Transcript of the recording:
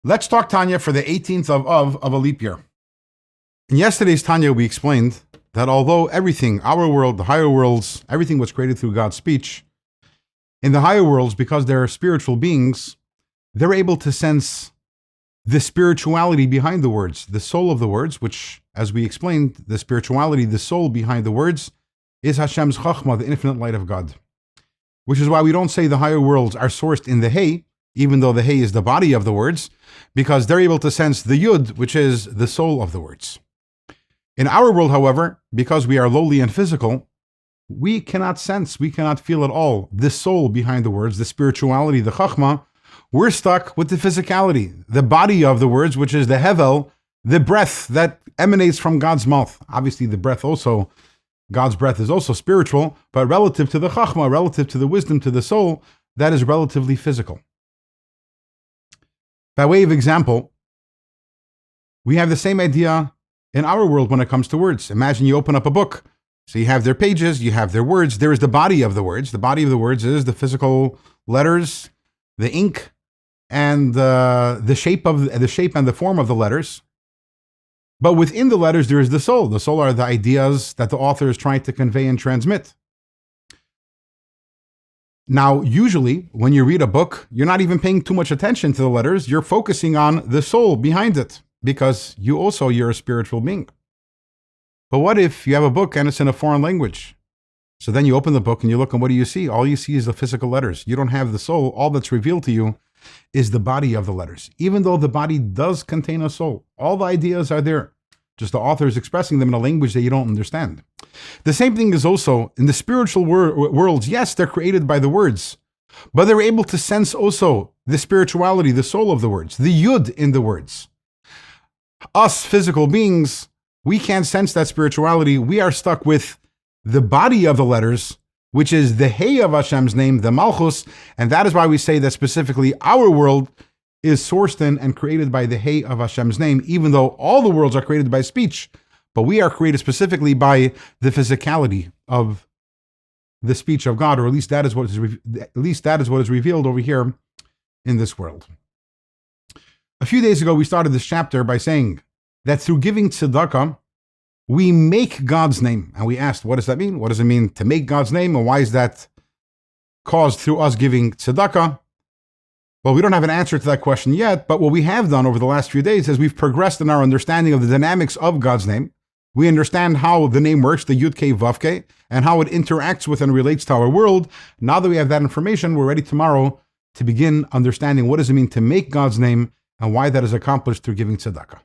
Let's talk Tanya for the 18th of a leap year. In yesterday's Tanya, we explained that although everything, our world, the higher worlds, everything was created through God's speech, in the higher worlds, because they're spiritual beings, they're able to sense the spirituality behind the words, the soul of the words, which, as we explained, the spirituality, the soul behind the words, is Hashem's Chachma, the infinite light of God. Which is why we don't say the higher worlds are sourced in the Hey, even though the Hey is the body of the words, because they're able to sense the Yud, which is the soul of the words. In our world, however, because we are lowly and physical, we cannot sense, we cannot feel at all the soul behind the words, the spirituality, the Chachma. We're stuck with the physicality, the body of the words, which is the Hevel, the breath that emanates from God's mouth. Obviously, the breath also, God's breath is also spiritual, but relative to the Chachma, relative to the wisdom, to the soul, that is relatively physical. By way of example, we have the same idea in our world when it comes to words. Imagine you open up a book. So you have their pages, you have their words. There is the body of the words. The body of the words is the physical letters, the ink, and the shape and the form of the letters. But within the letters, there is the soul. The soul are the ideas that the author is trying to convey and transmit. Now, usually, when you read a book, you're not even paying too much attention to the letters. You're focusing on the soul behind it, because you're a spiritual being. But what if you have a book and it's in a foreign language? So then you open the book and you look, and what do you see? All you see is the physical letters. You don't have the soul. All that's revealed to you is the body of the letters. Even though the body does contain a soul, all the ideas are there. Just the author is expressing them in a language that you don't understand. The same thing is also in the spiritual worlds. Yes, they're created by the words, but they're able to sense also the spirituality, the soul of the words, the Yud in the words. Us physical beings, we can't sense that spirituality. We are stuck with the body of the letters, which is the Hey of Hashem's name, the Malchus, and that is why we say that specifically our world is sourced in and created by the Hey of Hashem's name, even though all the worlds are created by speech, but we are created specifically by the physicality of the speech of God, or at least that is what is revealed over here in this world. A few days ago, we started this chapter by saying that through giving tzedakah, we make God's name. And we asked, what does that mean? What does it mean to make God's name? And why is that caused through us giving tzedakah? Well, we don't have an answer to that question yet, but what we have done over the last few days is we've progressed in our understanding of the dynamics of God's name. We understand how the name works, the Yud-Kei Vav-Kei, and how it interacts with and relates to our world. Now that we have that information, we're ready tomorrow to begin understanding what does it mean to make God's name and why that is accomplished through giving tzedakah.